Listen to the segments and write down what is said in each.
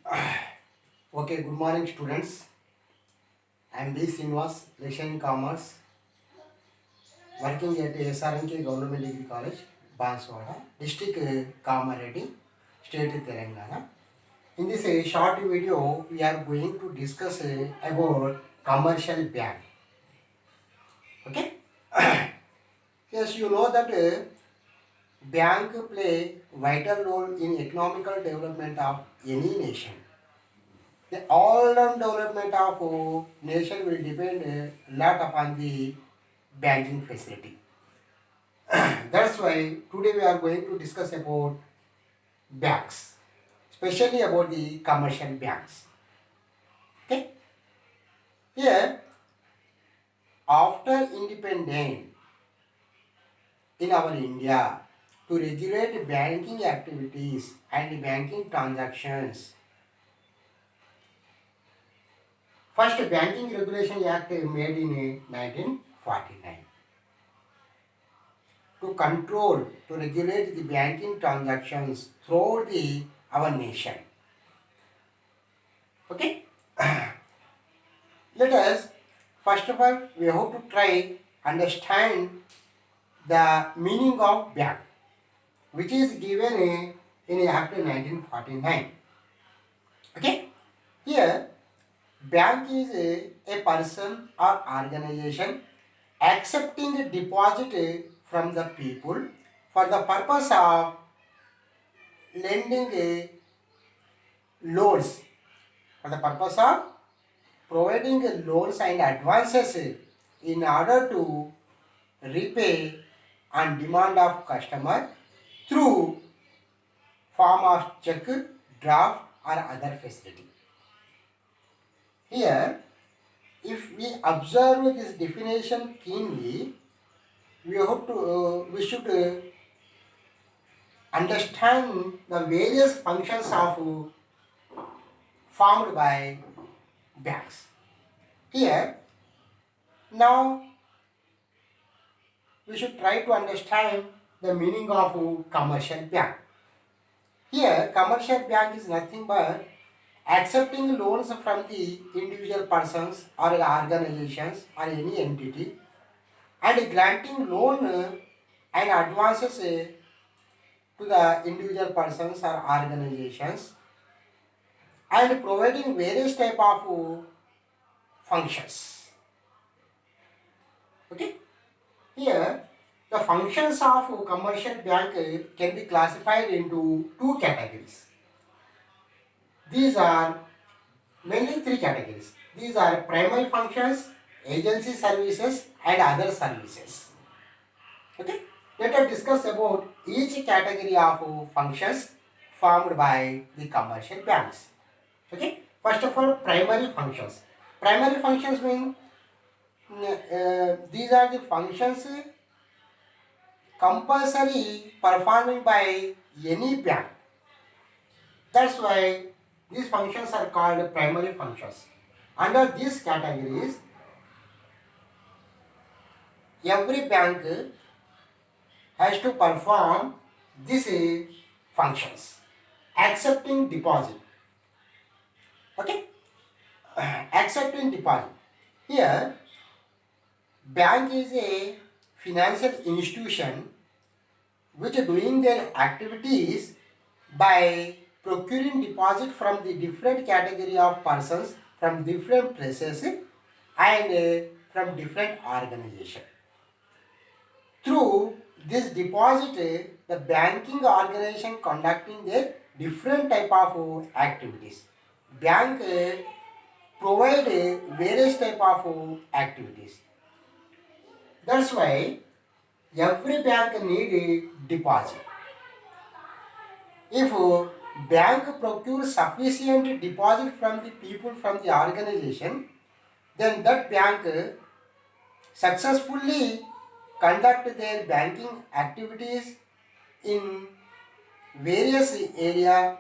Okay, good morning, students. I am B. Srinivas, lecturer in commerce, working at SRNK Government Degree College, Banswara, District Kamareddy, State Telangana. In this short video, we are going to discuss about commercial bank. Okay? Yes, you know that bank play vital role in economical development of any nation. The all-round development of nation will depend a lot upon the banking facility. That's why today we are going to discuss about banks, especially about the commercial banks. Okay. Here, after independence in our India, to regulate banking activities and banking transactions, first Banking Regulation Act made in 1949. To control, to regulate the banking transactions throughout our nation. Okay? Let us, first of all, we have to try understand the meaning of bank, which is given in Act 1949. Okay? Here, bank is a person or organization accepting a deposit from the people for the purpose of lending a loans, for the purpose of providing loans and advances in order to repay on demand of customer through form of check, draft or other facility. Here, if we observe this definition keenly, we should understand the various functions of formed by banks. Here, now we should try to understand the meaning of commercial bank. Here, commercial bank is nothing but accepting loans from the individual persons or organizations or any entity and granting loan and advances to the individual persons or organizations and providing various type of functions. Okay? Here, the functions of commercial bank can be classified into two categories. These are mainly three categories. These are primary functions, agency services, and other services. Okay? Let us discuss about each category of functions formed by the commercial banks. Okay? First of all, primary functions. Primary functions mean these are the functions compulsory performing by any bank. That's why these functions are called primary functions. Under these categories, every bank has to perform these functions. Accepting deposit. Okay? Accepting deposit. Here, bank is a financial institution which are doing their activities by procuring deposit from the different category of persons from different places and from different organization. Through this deposit, the banking organization conducting their different type of activities. Bank provide various type of activities. That's why every bank need a deposit. If bank procures sufficient deposit from the people from the organization, then that bank successfully conduct their banking activities in various area.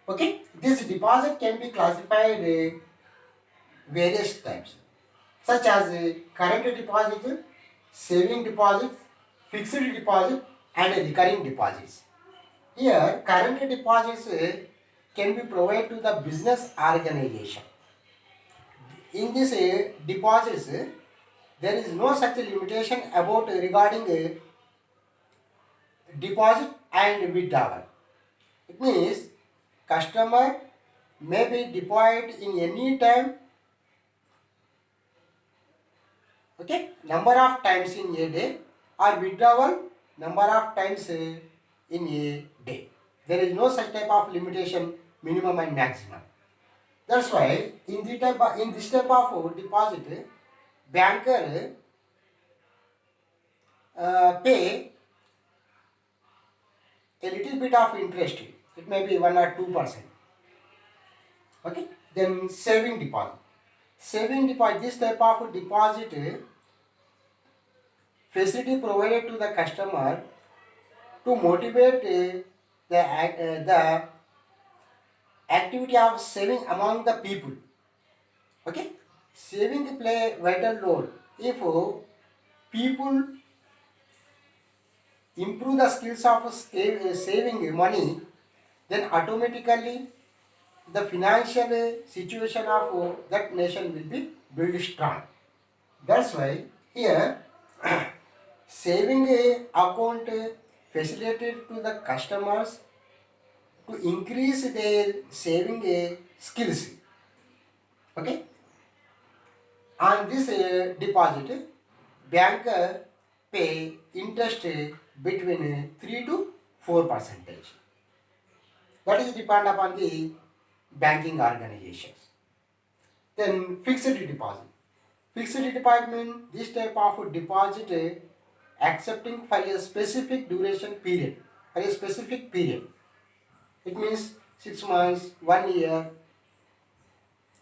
Okay, this deposit can be classified various types, such as current deposit, saving deposits, fixed deposit, and recurring deposits. Here, current deposits can be provided to the business organization. In this deposits, there is no such limitation about regarding deposit and withdrawal. It means customer may be deployed in any time, okay, number of times in a day, or withdrawal number of times in a day. There is no such type of limitation, minimum and maximum. That's why in this type of deposit, banker pay a little bit of interest. It may be 1 or 2%. Okay. Then saving deposit. Saving deposit. This type of deposit facility provided to the customer to motivate the activity of saving among the people. Okay. Saving play vital role. If people improve the skills of saving money, then automatically the financial situation of that nation will be built strong. That's why here saving account facilitated to the customers to increase their saving skills. Okay, on this deposit, banker pay interest between 3 to 4 percentage. That is depend upon the banking organizations. Then fixed deposit. Fixed deposit means this type of deposit accepting for a specific duration period, for a specific period. It means 6 months, 1 year,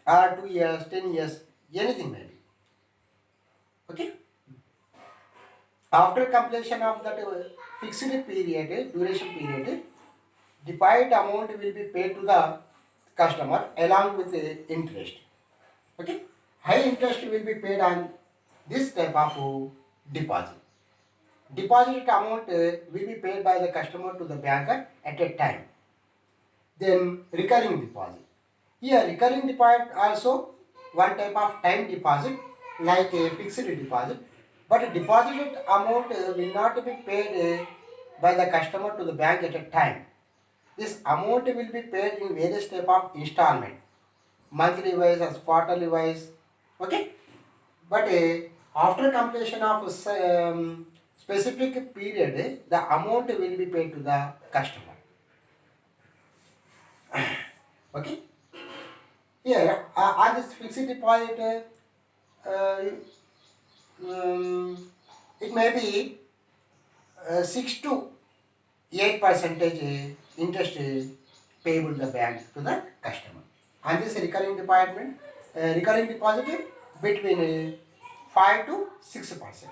or 2 years, 10 years, anything maybe. Okay. After completion of that fixed period, duration period, deposit amount will be paid to the customer along with the interest. Okay. High interest will be paid on this type of deposit. Deposit amount will be paid by the customer to the banker at a time. Then recurring deposit. Here recurring deposit also one type of time deposit like a fixed deposit, but deposited amount will not be paid by the customer to the bank at a time. This amount will be paid in various type of installment, monthly wise or quarterly wise. Okay, but after completion of specific period, the amount will be paid to the customer. Okay, here on this fixed deposit, uh, um, it may be 6 to 8 percentage interest payable to the bank to the customer. And this recurring deposit between 5 to 6%.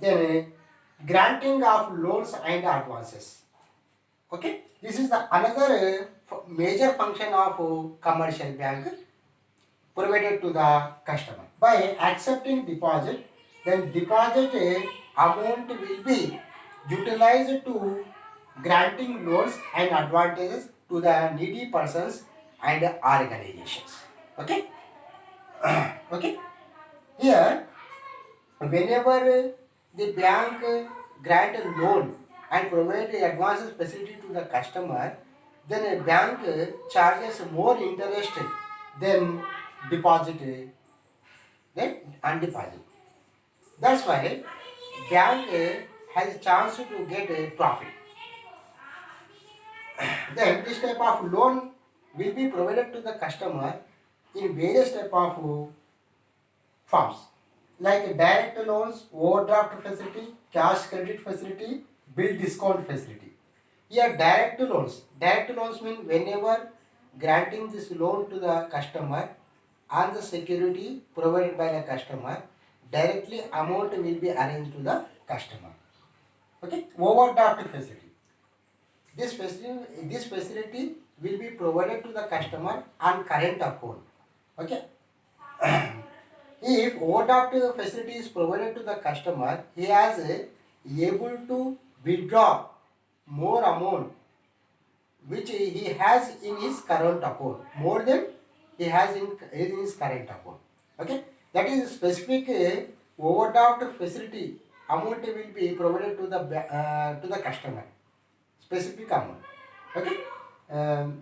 Then granting of loans and advances. Okay, this is the another major function of commercial bank provided to the customer. By accepting deposit, then deposit amount will be utilized to granting loans and advantages to the needy persons and organizations. Okay, okay. Here, whenever the bank grant a loan and provide the advances facility to the customer, then a bank charges more interest than deposit than undeposit. That's why bank has a chance to get a profit. Then this type of loan will be provided to the customer in various type of forms like direct loans, overdraft facility, cash credit facility, bill discount facility. Here direct loans. Direct loans mean whenever granting this loan to the customer on the security provided by the customer, directly amount will be arranged to the customer. Okay, overdraft facility. This facility will be provided to the customer on current account. Okay. If overdraft facility is provided to the customer, he has able to withdraw more amount which he has in his current account, more than he has in his current account. Okay, that is specific overdraft facility amount will be provided to the customer, specific amount. Okay,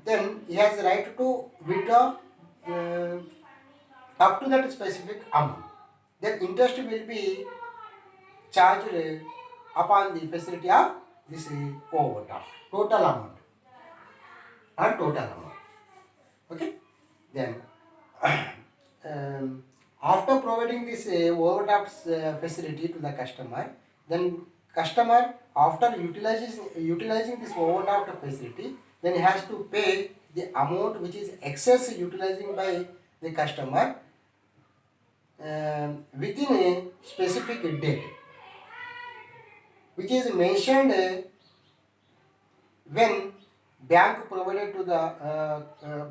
then he has the right to withdraw uh, up to that specific amount. Then interest will be charged upon the facility of this overdraft, total amount and total amount. Okay, then after providing this overdraft facility to the customer, then customer after utilizing this overdraft facility, then he has to pay the amount which is excess utilizing by the customer within a specific date, which is mentioned when bank provided to the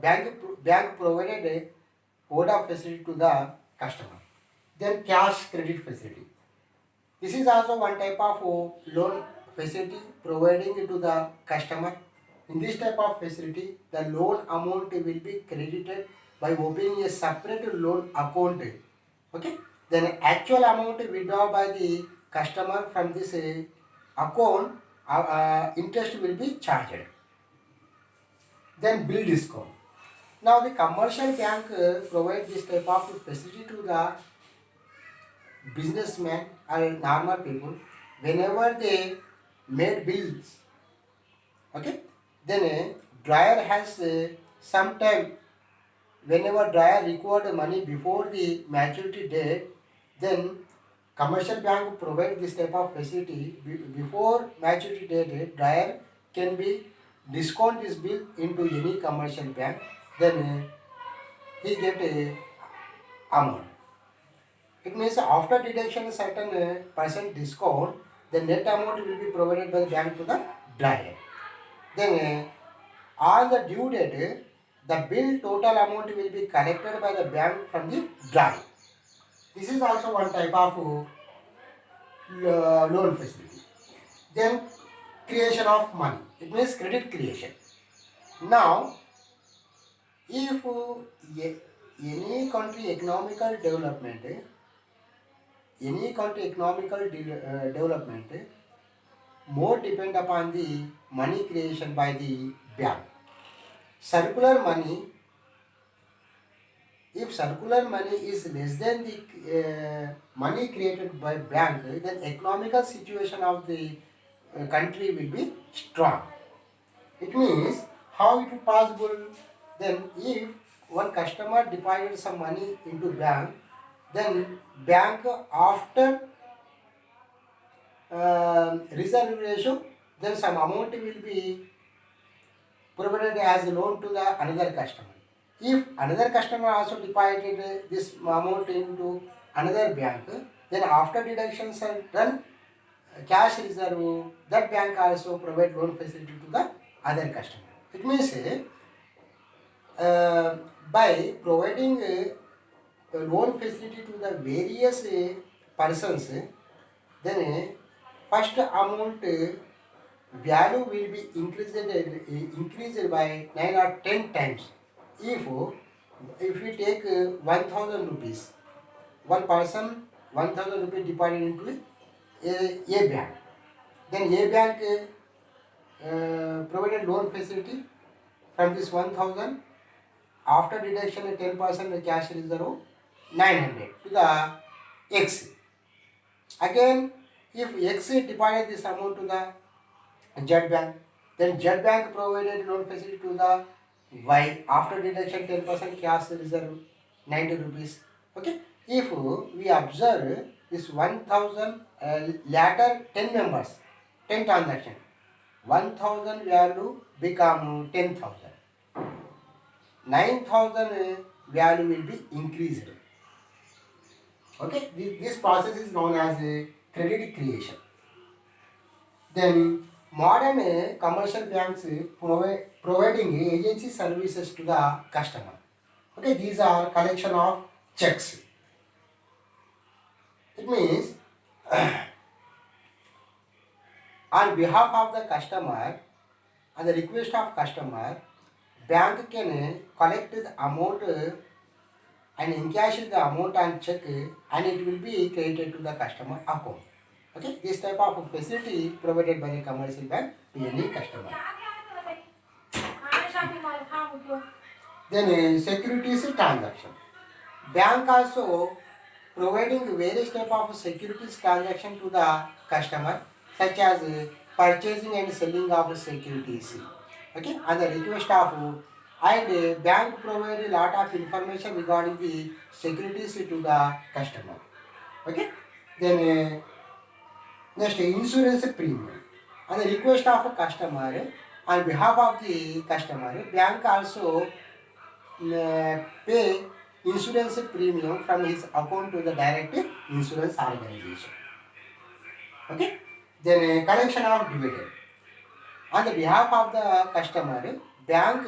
bank provided a overdraft facility to the customer. Then cash credit facility. This is also one type of loan facility providing to the customer. In this type of facility, the loan amount will be credited by opening a separate loan account. Okay. Then actual amount withdrawn by the customer from this account, interest will be charged. Then bill discount. Now the commercial bank provide this type of facility to the businessmen or normal people whenever they made bills. Okay, then a dryer has some time whenever dryer required money before the maturity date, then commercial bank provide this type of facility before maturity date. Dryer can be discount this bill into any commercial bank, then he get a amount. It means after deduction certain percent discount, the net amount will be provided by the bank to the dryer. Then on the due date, the bill total amount will be collected by the bank from the dryer. This is also one type of loan facility. Then creation of money. It means credit creation. Now, if any country economical development, development more depend upon the money creation by the bank. Circular money, if circular money is less than the money created by bank, then economical situation of the country will be strong. It means how it is possible, then if one customer deposited some money into bank, then bank after reserve ratio, then some amount will be provided as a loan to the another customer. If another customer also deposited this amount into another bank, then after deductions are done, cash reserve, that bank also provide loan facility to the other customer. It means by providing a loan facility to the various persons, then first amount value will be increased by 9 or 10 times. If we take 1000 rupees, one person 1000 rupees deposited into a bank, then a bank provided loan facility from this 1000, after deduction 10% cash reserve 900 to the X. Again, if X deposited this amount to the Z bank, then Z bank provided loan facility to the Y, after deduction 10% cash reserve 90 rupees. Okay, if we observe this 1000 later 10 members, 10 transaction, 1000 value become 10,000. 9,000 value will be increased. Okay, this process is known as a credit creation. Then modern commercial banks providing agency services to the customer. Okay, these are collection of checks. It means On behalf of the customer, at the request of customer, bank can collect the amount and encash the amount on check and it will be credited to the customer account. Okay, this type of facility provided by the commercial bank to any customer. Then securities transaction. Bank also providing various type of securities transaction to the customer, such as purchasing and selling of securities. Okay, and the request of and bank provide a lot of information regarding the securities to the customer. Okay, then next insurance premium. On the request of a customer, on behalf of the customer, bank also pay insurance premium from his account to the direct insurance organization. Okay. Then collection of dividend. On the behalf of the customer, bank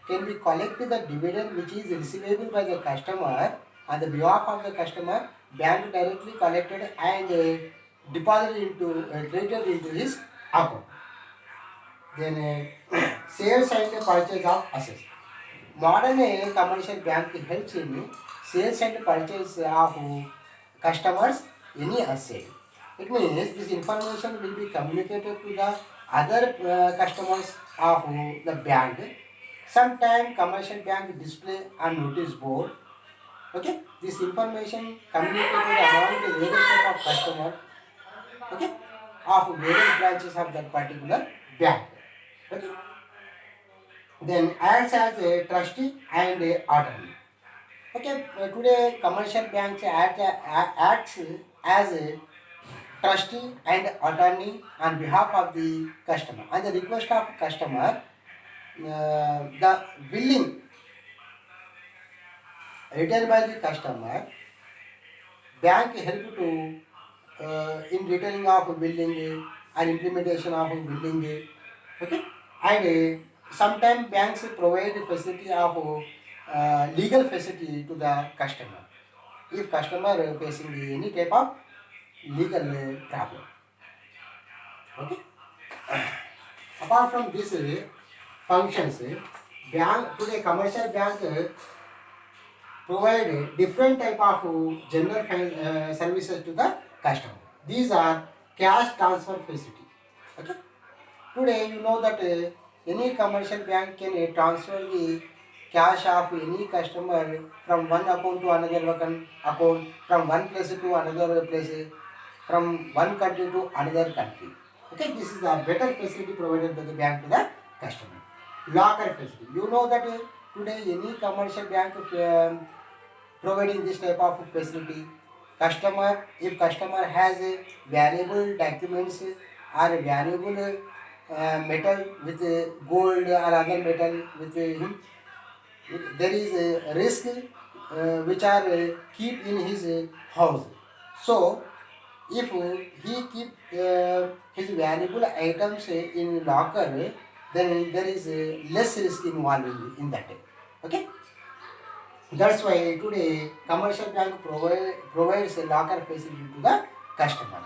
can be collected the dividend which is receivable by the customer. On the behalf of the customer, bank directly collected and deposited into credited into his account. Then sales and purchase of assets. Modern commercial bank helps in sales and purchase of customers any asset. It means this information will be communicated to the other customers of the bank. Sometimes commercial bank display a notice board. Okay, this information communicated among the various type of customer. Okay, of various branches of that particular bank. Okay, then acts as a trustee and a attorney. Okay, today commercial banks acts as a trustee and attorney on behalf of the customer. On the request of customer, the billing written by the customer, bank help to in returning of billing and implementation of billing. Okay, and sometimes banks provide facility of legal facility to the customer if customer facing any type of legal problem. Okay. Apart from this functions, bank today commercial bank provide different type of general services to the customer. These are cash transfer facility. Okay. Today you know that any commercial bank can transfer the cash of any customer from one account to another account, from one place to another place, from one country to another country. Okay, this is a better facility provided by the bank to the customer. Locker facility. You know that today any commercial bank providing this type of facility. Customer, if customer has valuable documents or valuable metal with gold or other metal with him, there is a risk which are keep in his house. So if he keep his valuable items in locker, then there is less risk involved in that. Okay. That's why today commercial bank provides a locker facility to the customer.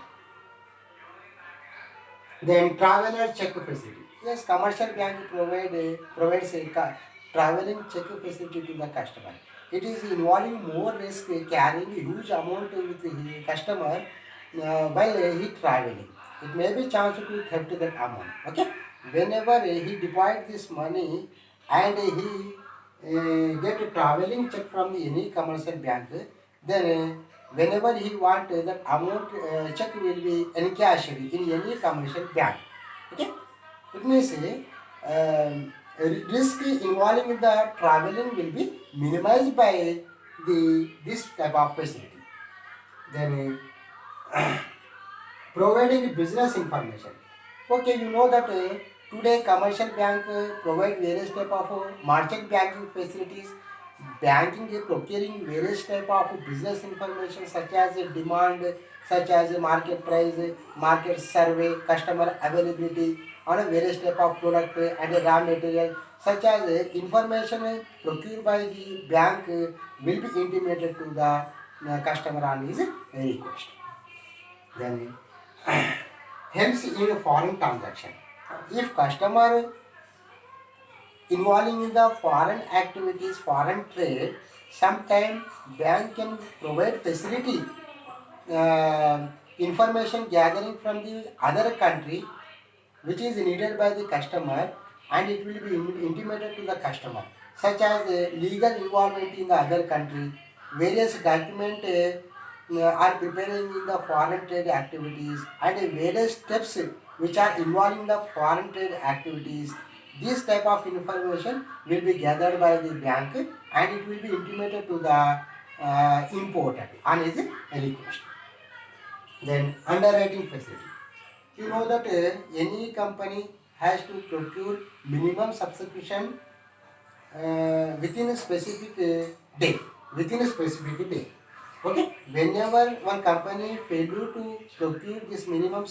Then traveler check facility. Yes, commercial bank provides a traveling check facility to the customer. It is involving more risk carrying huge amount with the customer while he traveling. It may be chance to theft that amount. Okay, whenever he deposit this money and he get a traveling check from any commercial bank, then whenever he want that amount check will be encashed in any commercial bank. Okay, it means risk involving in the traveling will be minimized by the this type of facility. Then providing business information. Okay, you know that today commercial bank provide various type of merchant banking facilities, banking procuring various type of business information such as demand, such as market price, market survey, customer availability on a various type of product and raw material, such as information procured by the bank will be intimated to the customer on his request. Then helps in foreign transaction. If customer involving in the foreign activities, foreign trade, sometimes bank can provide facility, uh, information gathering from the other country which is needed by the customer, and it will be intimated to the customer, such as legal involvement in the other country, various document are preparing in the foreign trade activities, and various steps which are involving the foreign trade activities. This type of information will be gathered by the bank, and it will be intimated to the importer on his request. Then underwriting facility. You know that any company has to procure minimum subscription within a specific day. Within a specific day. Okay. Whenever one company failure to procure this minimum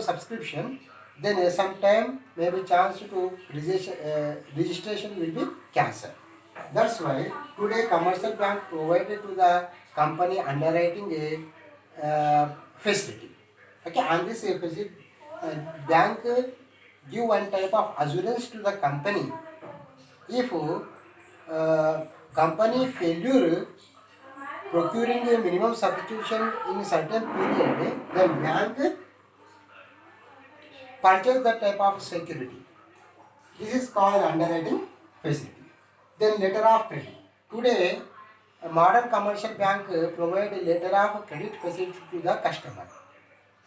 subscription, then sometime maybe chance to registration will be cancelled. That's why today commercial bank provided to the company underwriting a facility. Okay, and this facility, bank give one type of assurance to the company. If company failure procuring a minimum subscription in a certain period, then bank purchase that type of security. This is called underwriting facility. Then letter of credit. Today, a modern commercial bank provide a letter of credit facility to the customer.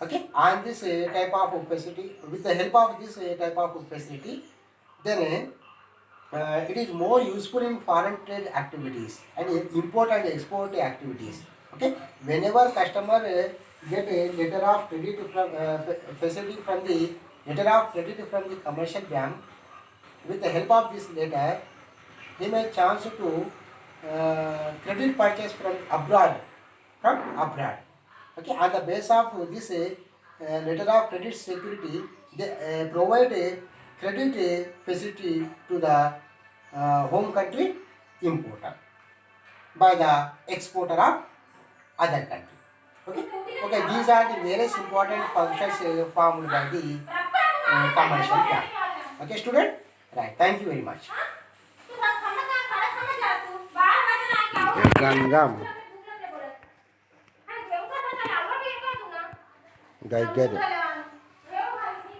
Okay, and this type of facility, with the help of this type of facility, then it is more useful in foreign trade activities and import and export activities. Okay, whenever customer get a letter of credit from facility from the letter of credit from the commercial bank, with the help of this letter, he may chance to credit purchase from abroad. Okay, on the basis of this letter of credit security, they provide a credit facility to the home country importer by the exporter of other country. Okay, okay, these are the various important functions formed by the commercial bank. Okay, student, right? Thank you very much. Gangam. Gaya